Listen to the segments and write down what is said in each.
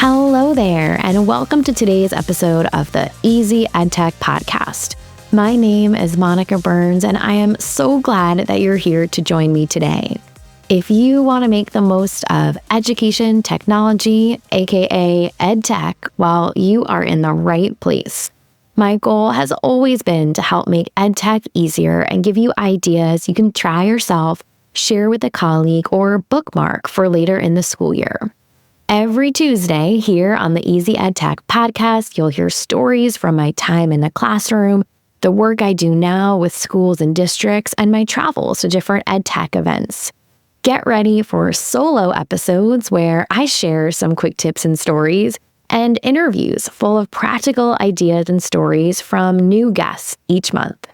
Hello there, and welcome to today's episode of the Easy EdTech podcast. My name is Monica Burns, and I am so glad that you're here to join me today. If you want to make the most of education technology, aka EdTech, well, you are in the right place. My goal has always been to help make EdTech easier and give you ideas you can try yourself, share with a colleague, or bookmark for later in the school year. Every Tuesday here on the Easy EdTech podcast, you'll hear stories from my time in the classroom, the work I do now with schools and districts, and my travels to different EdTech events. Get ready for solo episodes where I share some quick tips and stories, and interviews full of practical ideas and stories from new guests each month.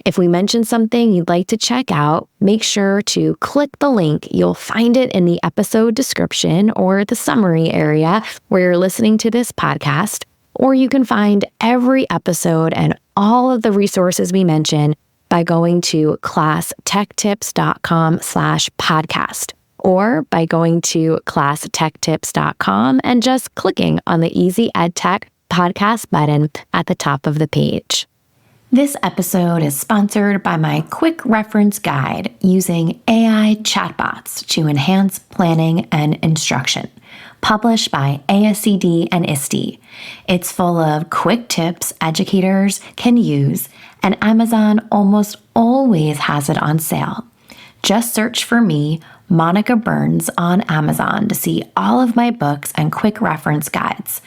If we mention something you'd like to check out, make sure to click the link. You'll find it in the episode description or the summary area where you're listening to this podcast, or you can find every episode and all of the resources we mention by going to classtechtips.com/podcast, or by going to classtechtips.com and just clicking on the Easy EdTech podcast button at the top of the page. This episode is sponsored by my quick reference guide using AI chatbots to enhance planning and instruction, published by ASCD and ISTE. It's full of quick tips educators can use, and Amazon almost always has it on sale. Just search for me, Monica Burns, on Amazon to see all of my books and quick reference guides.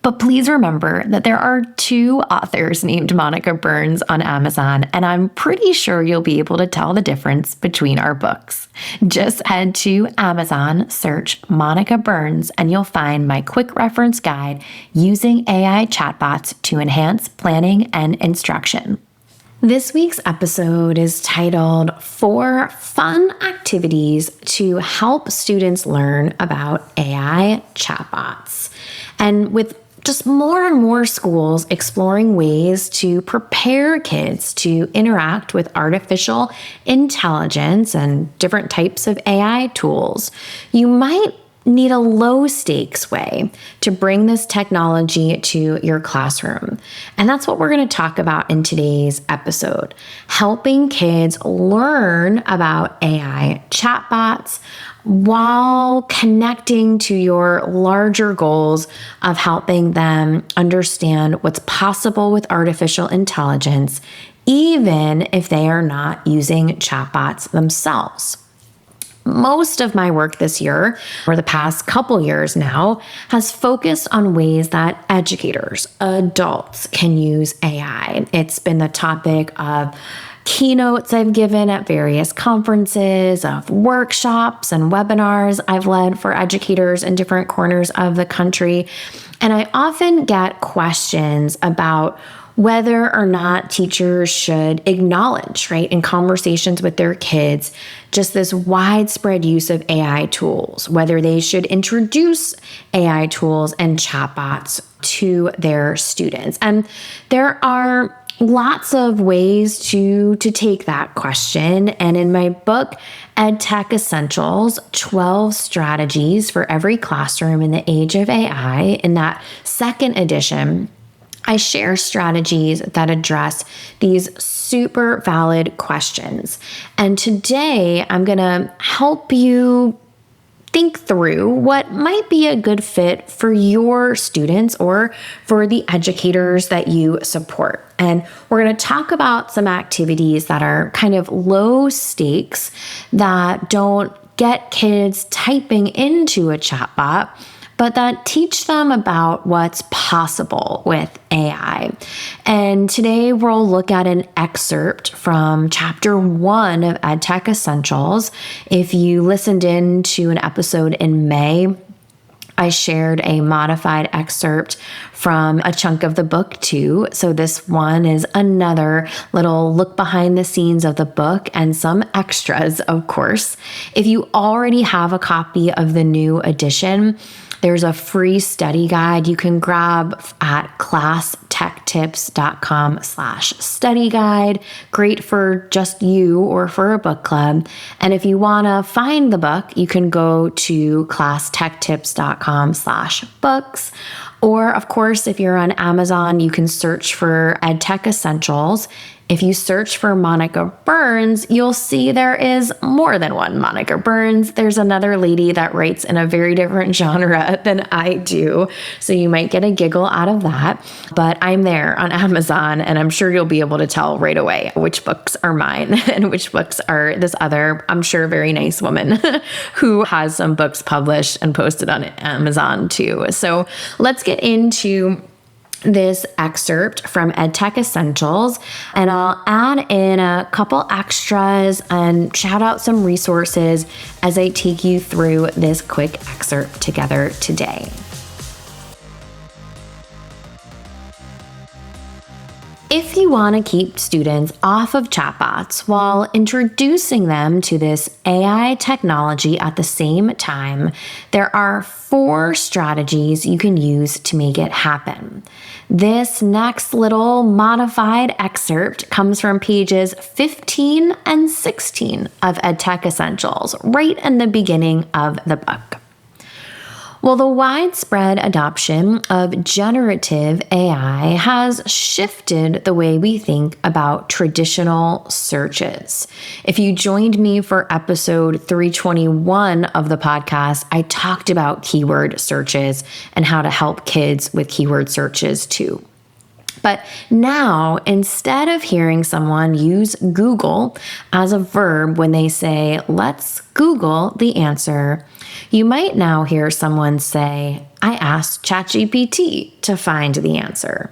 But please remember that there are 2 authors named Monica Burns on Amazon, and I'm pretty sure you'll be able to tell the difference between our books. Just head to Amazon, search Monica Burns, and you'll find my quick reference guide using AI chatbots to enhance planning and instruction. This week's episode is titled 4 Fun Activities to Help Students Learn About AI Chatbots. And with just more and more schools exploring ways to prepare kids to interact with artificial intelligence and different types of AI tools, you might need a low-stakes way to bring this technology to your classroom. And that's what we're going to talk about in today's episode, helping kids learn about AI chatbots while connecting to your larger goals of helping them understand what's possible with artificial intelligence, even if they are not using chatbots themselves. Most of my work this year, or the past couple years now, has focused on ways that educators, adults, can use AI. It's been the topic of keynotes I've given at various conferences, of workshops and webinars I've led for educators in different corners of the country. And I often get questions about whether or not teachers should acknowledge, right, in conversations with their kids, just this widespread use of AI tools, whether they should introduce AI tools and chatbots to their students. And there are lots of ways to take that question. And in my book, EdTech Essentials, 12 Strategies for Every Classroom in the Age of AI, in that second edition, I share strategies that address these super valid questions. And today I'm going to help you think through what might be a good fit for your students or for the educators that you support. And we're going to talk about some activities that are kind of low stakes, that don't get kids typing into a chatbot, but that teach them about what's possible with AI. And today we'll look at an excerpt from chapter 1 of EdTech Essentials. If you listened in to an episode in May, I shared a modified excerpt from a chunk of the book too. So this one is another little look behind the scenes of the book and some extras, of course. If you already have a copy of the new edition, there's a free study guide you can grab at classtechtips.com/study guide. Great for just you or for a book club. And if you want to find the book, you can go to classtechtips.com chatbots.com/books. Or, of course, if you're on Amazon, you can search for EdTech Essentials. If you search for Monica Burns, you'll see there is more than one Monica Burns. There's another lady that writes in a very different genre than I do, so you might get a giggle out of that. But I'm there on Amazon, and I'm sure you'll be able to tell right away which books are mine and which books are this other, I'm sure, very nice woman who has some books published and posted on Amazon too. So let's get into this excerpt from EdTech Essentials, and I'll add in a couple extras and shout out some resources as I take you through this quick excerpt together today. If you want to keep students off of chatbots while introducing them to this AI technology at the same time, there are 4 strategies you can use to make it happen. This next little modified excerpt comes from pages 15 and 16 of EdTech Essentials, right in the beginning of the book. Well, the widespread adoption of generative AI has shifted the way we think about traditional searches. If you joined me for episode 321 of the podcast, I talked about keyword searches and how to help kids with keyword searches too. But now, instead of hearing someone use Google as a verb when they say, let's Google the answer, you might now hear someone say, I asked ChatGPT to find the answer.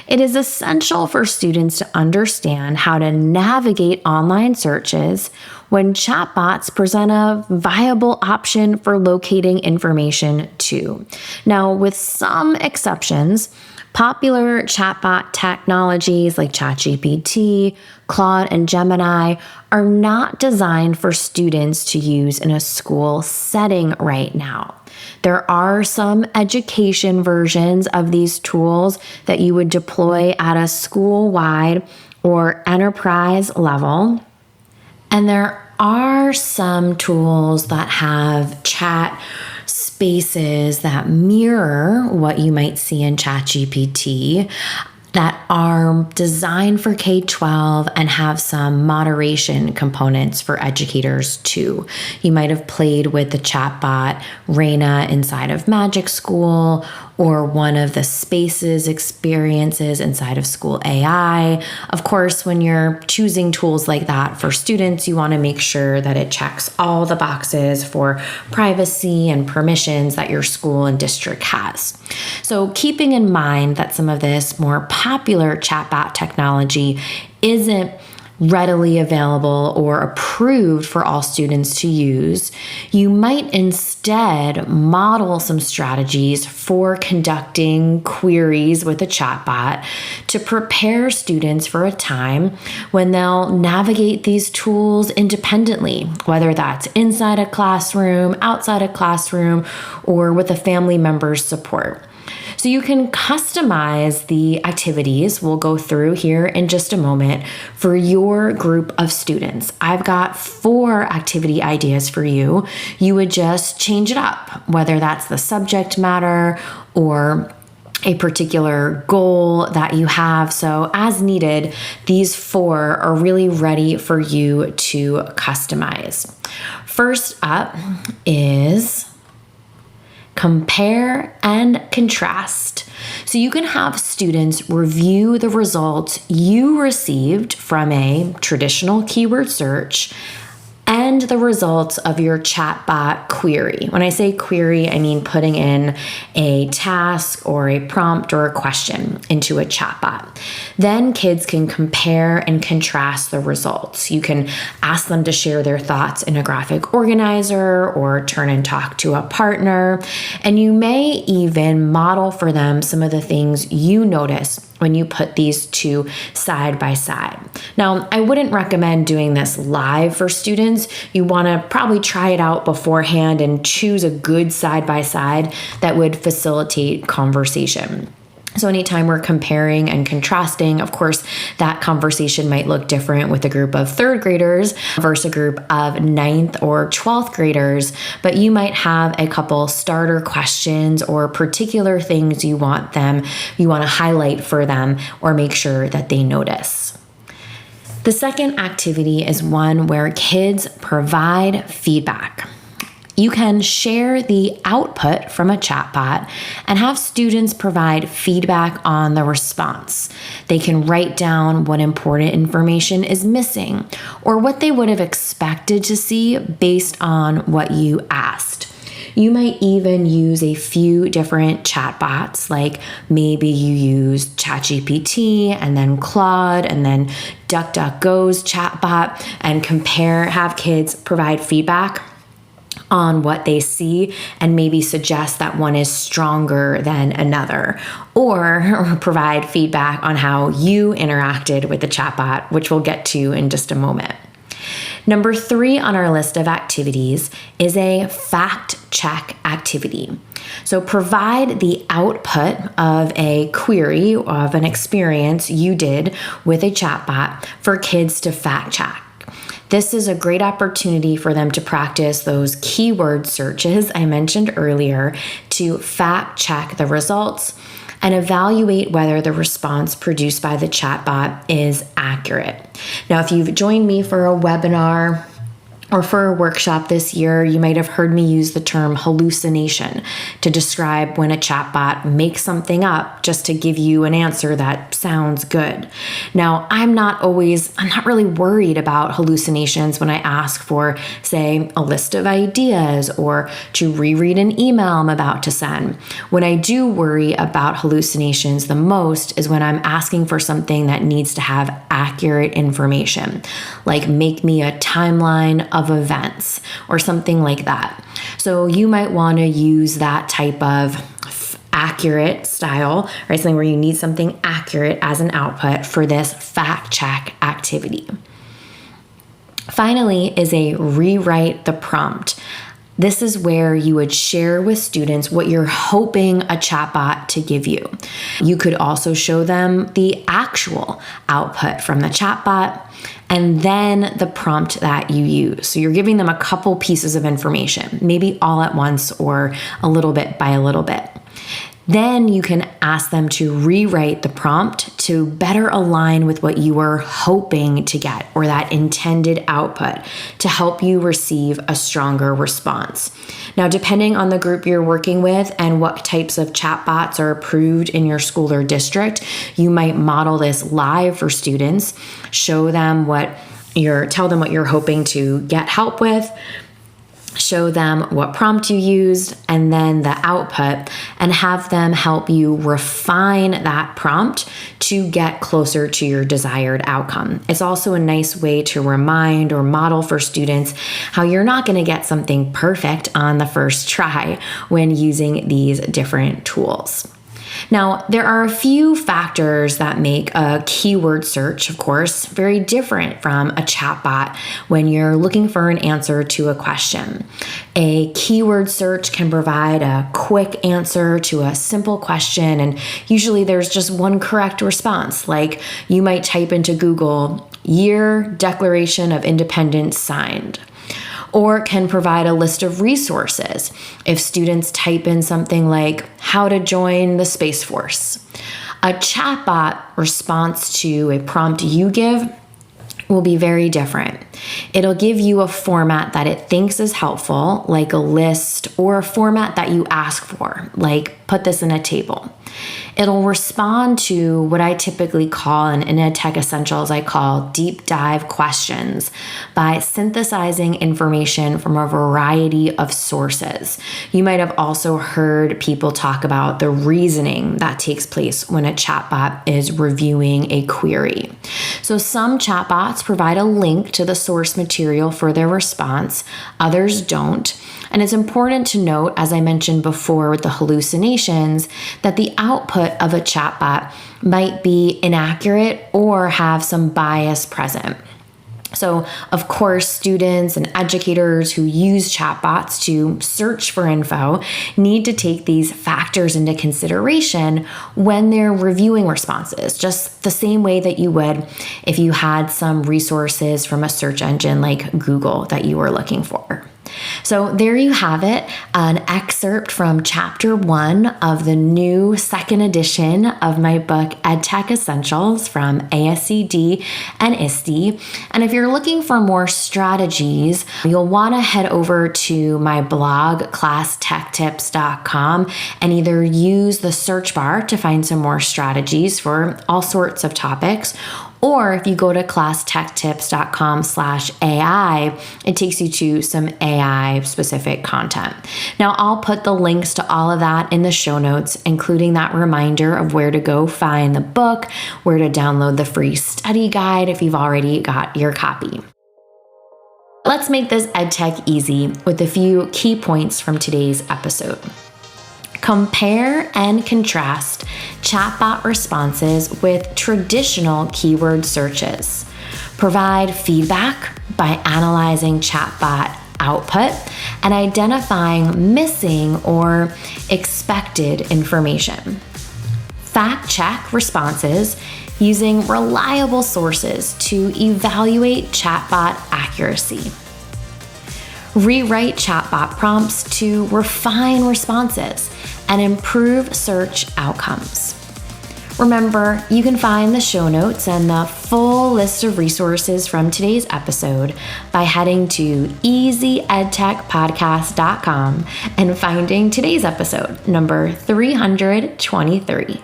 It is essential for students to understand how to navigate online searches when chatbots present a viable option for locating information too. Now, with some exceptions, popular chatbot technologies like ChatGPT, Claude, and Gemini are not designed for students to use in a school setting right now. There are some education versions of these tools that you would deploy at a school-wide or enterprise level. And there are some tools that have chat spaces that mirror what you might see in ChatGPT that are designed for K-12 and have some moderation components for educators too. You might have played with the chatbot Raina inside of Magic School or one of the Spaces experiences inside of School AI. Of course, when you're choosing tools like that for students, you want to make sure that it checks all the boxes for privacy and permissions that your school and district has. So keeping in mind that some of this more popular chatbot technology isn't readily available or approved for all students to use, you might instead model some strategies for conducting queries with a chatbot to prepare students for a time when they'll navigate these tools independently, whether that's inside a classroom, outside a classroom, or with a family member's support. So you can customize the activities we'll go through here in just a moment for your group of students. I've got 4 activity ideas for you. You would just change it up, whether that's the subject matter or a particular goal that you have. So as needed, these 4 are really ready for you to customize. First up is compare and contrast. So you can have students review the results you received from a traditional keyword search and the results of your chatbot query. When I say query, I mean putting in a task or a prompt or a question into a chatbot. Then kids can compare and contrast the results. You can ask them to share their thoughts in a graphic organizer or turn and talk to a partner. And you may even model for them some of the things you notice when you put these 2 side by side. Now, I wouldn't recommend doing this live for students. You want to probably try it out beforehand and choose a good side by side that would facilitate conversation. So anytime we're comparing and contrasting, of course, that conversation might look different with a group of third graders versus a group of ninth or 12th graders, but you might have a couple starter questions or particular things you want to highlight for them or make sure that they notice. The second activity is one where kids provide feedback. You can share the output from a chatbot and have students provide feedback on the response. They can write down what important information is missing or what they would have expected to see based on what you asked. You might even use a few different chatbots, like maybe you use ChatGPT and then Claude and then DuckDuckGo's chatbot and have kids provide feedback on what they see and maybe suggest that one is stronger than another, or provide feedback on how you interacted with the chatbot, which we'll get to in just a moment. Number 3 on our list of activities is a fact check activity. So provide the output of a query of an experience you did with a chatbot for kids to fact check. This is a great opportunity for them to practice those keyword searches I mentioned earlier to fact check the results and evaluate whether the response produced by the chatbot is accurate. Now, if you've joined me for a webinar or for a workshop this year, you might have heard me use the term hallucination to describe when a chatbot makes something up just to give you an answer that sounds good. Now, I'm not really worried about hallucinations when I ask for, say, a list of ideas or to reread an email I'm about to send. When I do worry about hallucinations the most is when I'm asking for something that needs to have accurate information, like make me a timeline of events or something like that. So you might want to use that type of accurate style, right? Something where you need something accurate as an output for this fact check activity. Finally is a rewrite the prompt. This is where you would share with students what you're hoping a chatbot to give you. You could also show them the actual output from the chatbot and then the prompt that you use. So you're giving them a couple pieces of information, maybe all at once or a little bit by a little bit. Then you can ask them to rewrite the prompt to better align with what you were hoping to get or that intended output to help you receive a stronger response. Now, depending on the group you're working with and what types of chatbots are approved in your school or district, you might model this live for students, tell them what you're hoping to get help with, show them what prompt you used and then the output, and have them help you refine that prompt to get closer to your desired outcome. It's also a nice way to remind or model for students how you're not going to get something perfect on the first try when using these different tools. Now, there are a few factors that make a keyword search, of course, very different from a chatbot when you're looking for an answer to a question. A keyword search can provide a quick answer to a simple question, and usually there's just one correct response. Like you might type into Google, "Year Declaration of Independence signed." Or can provide a list of resources if students type in something like how to join the Space Force. A chatbot response to a prompt you give will be very different. It'll give you a format that it thinks is helpful, like a list, or a format that you ask for, like put this in a table. It'll respond to what I typically call, in EdTech Essentials, I call deep dive questions by synthesizing information from a variety of sources. You might have also heard people talk about the reasoning that takes place when a chatbot is reviewing a query. So some chatbots provide a link to the source material for their response, others don't. And it's important to note, as I mentioned before with the hallucinations, that the output of a chatbot might be inaccurate or have some bias present. So, of course, students and educators who use chatbots to search for info need to take these factors into consideration when they're reviewing responses, just the same way that you would if you had some resources from a search engine like Google that you were looking for. So there you have it, an excerpt from chapter 1 of the new second edition of my book, EdTech Essentials from ASCD and ISTE. And if you're looking for more strategies, you'll want to head over to my blog, classtechtips.com, and either use the search bar to find some more strategies for all sorts of topics, or if you go to classtechtips.com/AI, it takes you to some AI specific content. Now, I'll put the links to all of that in the show notes, including that reminder of where to go find the book, where to download the free study guide if you've already got your copy. Let's make this EdTech easy with a few key points from today's episode. Compare and contrast chatbot responses with traditional keyword searches. Provide feedback by analyzing chatbot output and identifying missing or expected information. Fact check responses using reliable sources to evaluate chatbot accuracy. Rewrite chatbot prompts to refine responses and improve search outcomes. Remember, you can find the show notes and the full list of resources from today's episode by heading to easyedtechpodcast.com and finding today's episode, number 323.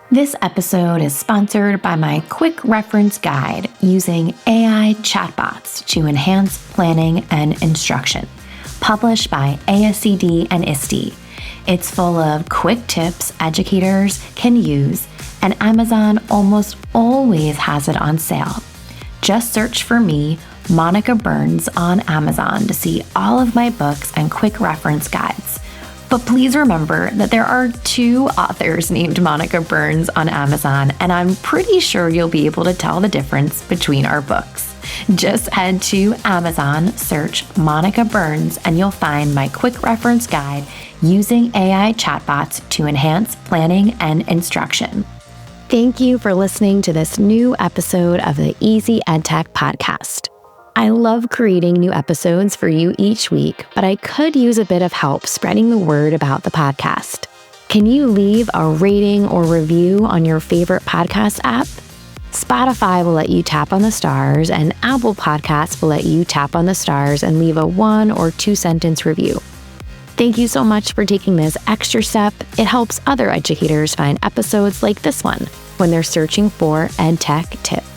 This episode is sponsored by my quick reference guide using AI chatbots to enhance planning and instruction, published by ASCD and ISTE. It's full of quick tips educators can use, and Amazon almost always has it on sale. Just search for me, Monica Burns, on Amazon to see all of my books and quick reference guides. But please remember that there are 2 authors named Monica Burns on Amazon, and I'm pretty sure you'll be able to tell the difference between our books. Just head to Amazon, search Monica Burns, and you'll find my quick reference guide using AI chatbots to enhance planning and instruction. Thank you for listening to this new episode of the Easy EdTech podcast. I love creating new episodes for you each week, but I could use a bit of help spreading the word about the podcast. Can you leave a rating or review on your favorite podcast app? Spotify will let you tap on the stars, and Apple Podcasts will let you tap on the stars and leave a 1 or 2 sentence review. Thank you so much for taking this extra step. It helps other educators find episodes like this one when they're searching for EdTech tips.